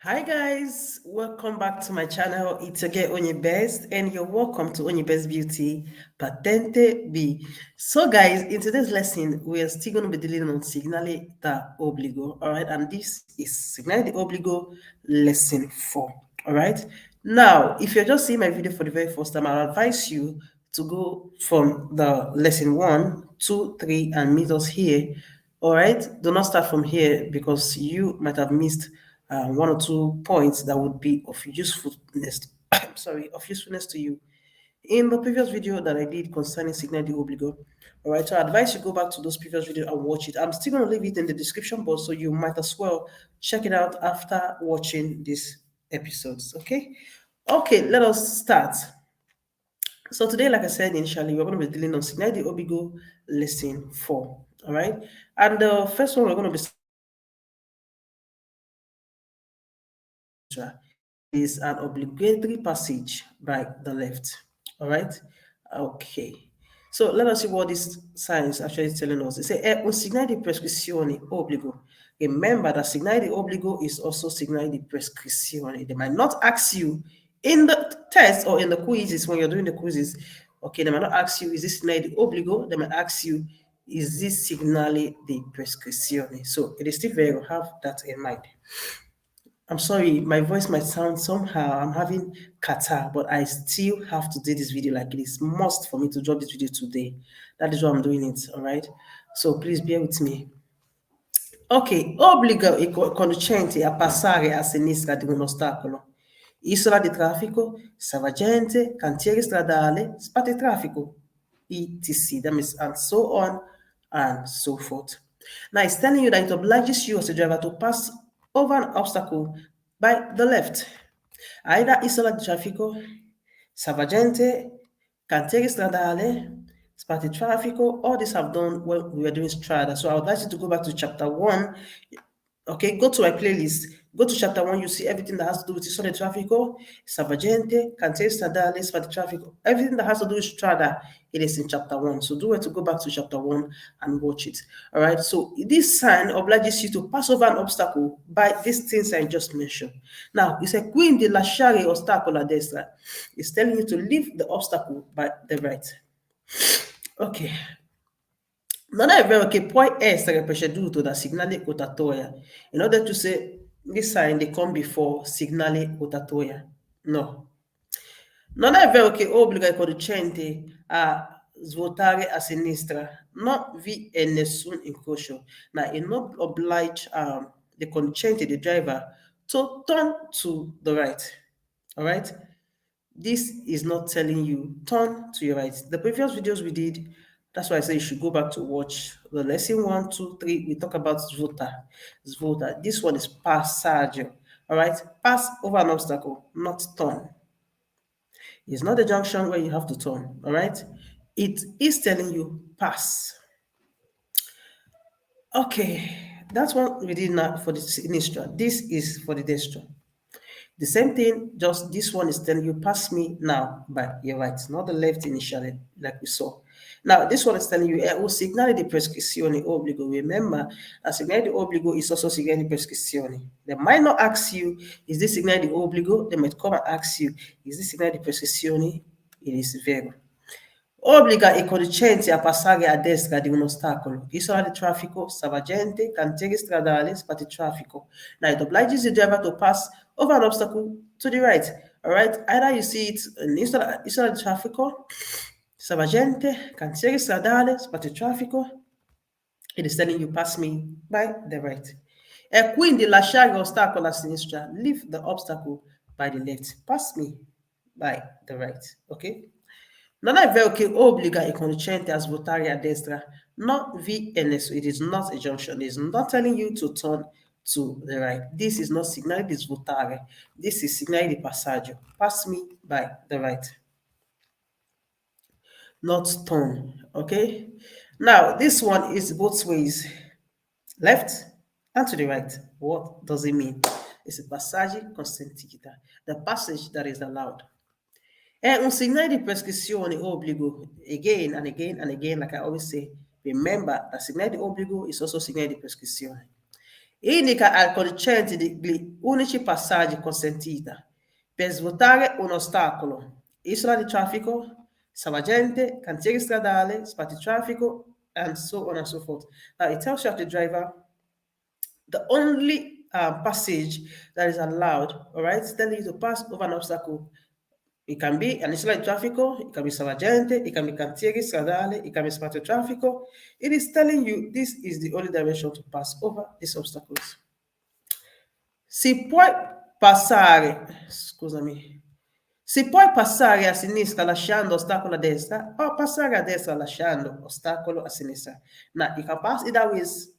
Hi guys, welcome back to my channel. It's again Onye Best, and you're welcome to Onye Best Beauty Patente B. So guys, in today's lesson, we are still going to be dealing on Signale Di Obbligo. All right, and this is Signale Di Obbligo lesson 4. All right. Now, if you're just seeing my video for the very first time, I'll advise you to go from the lesson 1, 2, 3, and meet us here. All right, do not start from here because you might have missed one or two points that would be of usefulness. Sorry, of usefulness to you. In the previous video that I did concerning Signale Di Obbligo, all right, so I advise you go back to those previous videos and watch it. I'm still going to leave it in the description box, so you might as well check it out after watching these episodes. Okay, let us start. So today, like I said initially, we're going to be dealing on Signale Di Obbligo lesson 4. All right, and the first one we're going to be is an obligatory passage by the left. All right. Okay. So let us see what this science actually is telling us. It says, un signale di prescrizione obbligo. Remember that signale di obbligo is also signale di prescrizione. They might not ask you in the test or in the quizzes when you're doing the quizzes. Okay, they might not ask you, is this signale di obbligo? They might ask you, is this signale di prescrizione? So it is still very, have that in mind. I'm sorry, my voice might sound somehow. I'm having catarrh, but I still have to do this video like it is must for me to drop this video today. That is why I'm doing it, all right? So please bear with me. Ok, obbliga i conducenti a passare a sinistra di un ostacolo. Isola di traffico, salvagente, cantiere stradale, spazio traffico, etc. That means, and so on and so forth. Now it's telling you that it obliges you as a driver to pass over an obstacle by the left. Either isola di traffico, salvagente, cantiere stradale, spazio traffico, all this I've done when we were doing strada. So I would like you to go back to chapter 1. Okay, go to my playlist. Go to chapter 1, you see everything that has to do with isola di traffico, salvagente, cantiere stradale, spazio traffico. Everything that has to do with strada, it is in chapter 1. So do it to go back to chapter 1 and watch it. All right, so this sign obliges you to pass over an obstacle by these things I just mentioned. Now, it's a quindi lasciare ostacolo a destra. It's telling you to leave the obstacle by the right. Ok. Non è vero che puoi essere preceduto da segnale rotatoria. In order to say this sign they come before segnale rotatoria. No. Non è vero che obbliga i conducenti a svuotare a sinistra. Non vi è nessun incrocio. Now, it not oblige the conducente, the driver, to turn to the right. All right? This is not telling you turn to your right. The previous videos we did, that's why I say you should go back to watch the lesson 1, 2, 3. We talk about zvota. This one is passaggio. All right, pass over an obstacle, not turn. It's not a junction where you have to turn. All right, it is telling you pass. Okay, that's what we did now for the sinistra. This is for the destra. The same thing, just this one is telling you pass me now by your right, not the left initially, like we saw. Now, this one is telling you, signale di prescrizione obbligo. Remember, a signale di obbligo is also signale di prescrizione. They might not ask you, is this signale di obbligo? They might come and ask you, is this signale di prescrizione? It is vero. Obbliga i conducenti a passare a destra di un ostacolo. Isola di traffico, salvagente, cantiere stradale, spazio traffico. Now it obliges the driver to pass over an obstacle to the right. All right, either you see it in isola di traffico, salvagente, cantiere stradale, spazio traffico. It is telling you pass me by the right. E quindi lasciare l'ostacolo a sinistra, leave the obstacle by the left. Pass me by the right. Okay? Non è vero che obbliga i conducenti a svuotare a destra. Not VNS. It is not a junction. It is not telling you to turn to the right. This is not signale di svuotare. This is signale di passaggio. Pass me by the right. Not turn. Okay? Now, this one is both ways. Left and to the right. What does it mean? It's a passage consentita. The passage that is allowed. È un segnale di prescrizione obbligo. Again and again and again, like I always say, remember that segnale di obbligo is also segnale di prescrizione. indica al conducente gli unici passaggi consentiti per svuotare un ostacolo, isola di traffico, salvagente, cantiere stradale, spazio traffico, and so on and so forth. Now it tells you as the driver the only passage that is allowed, all right, it's telling you to pass over an obstacle. It can be an isola di traffico, it can be salvagente, it can be cantiere stradale, it can be spazio traffico. It is telling you this is the only direction to pass over these obstacles. Si puoi passare, scusami, si puoi passare a sinistra lasciando ostacolo a destra o passare a destra lasciando ostacolo a sinistra. Now, you can pass either ways.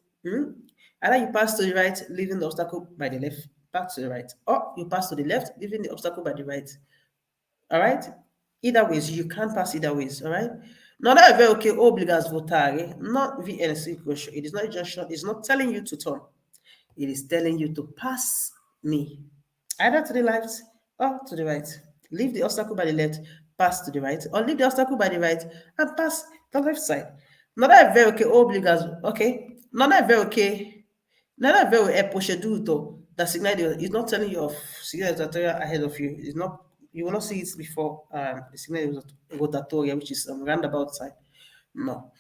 Either you pass to the right, leaving the obstacle by the left, back to the right, or you pass to the left, leaving the obstacle by the right. All right? Either ways, you can pass either ways, all right? Non è vero che obbliga a svuotare, not VNC question. It is not just it's not telling you to turn. It is telling you to pass me, either to the left or to the right. Leave the obstacle by the left, pass to the right, or leave the obstacle by the right and pass the left side. Non è vero che obbliga, ok? Non è vero che è proceduto da Signale. It's not telling you of Signale Rotatoria ahead of you. It's not. You will not see it before the Signale Rotatoria, which is roundabout side. No.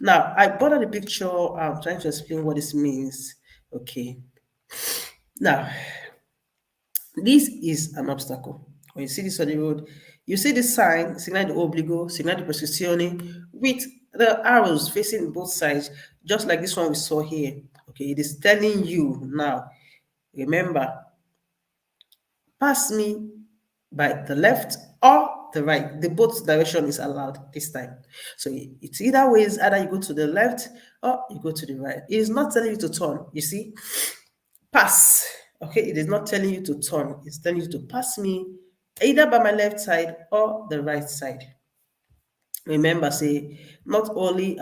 Now, I brought the picture. I'm trying to explain what this means. Okay. Now, this is an obstacle. When you see this on the road, you see the sign, Signale Di Obbligo, Signale Di Prescrizione, with the arrows facing both sides, just like this one we saw here. Okay, it is telling you now, remember, pass me by the left or the right. The both direction is allowed this time. So it's either ways, either you go to the left or you go to the right. It is not telling you to turn, you see. Pass. Okay, it is not telling you to turn. It's telling you to pass me either by my left side or the right side. Remember, say, not only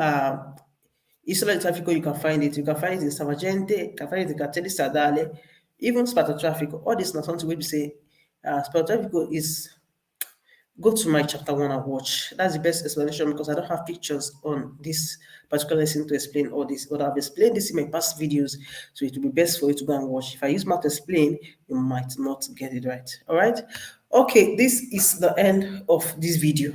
isola di traffico you can find it in salvagente, you can find it in cantiere stradale, even spazio traffico. All this not something we say spazio traffico is. Go to my chapter 1 and watch. That's the best explanation because I don't have pictures on this particular lesson to explain all this. But I've explained this in my past videos, so it will be best for you to go and watch. If I use math to explain, you might not get it right. All right? Okay, this is the end of this video.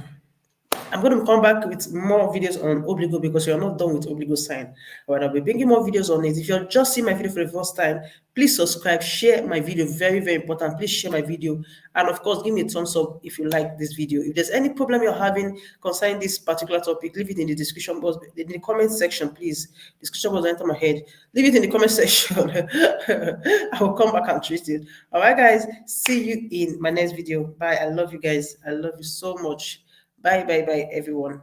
I'm going to come back with more videos on Obligo because you're not done with Obligo sign. All right, I'll be bringing more videos on it. If you're just seeing my video for the first time, please subscribe, share my video. Very, very important. Please share my video. And of course, give me a thumbs up if you like this video. If there's any problem you're having concerning this particular topic, leave it in the description box, in the comment section, please. Description box enter my head. Leave it in the comment section. I will come back and treat it. All right, guys. See you in my next video. Bye. I love you guys. I love you so much. Bye, bye, bye, everyone.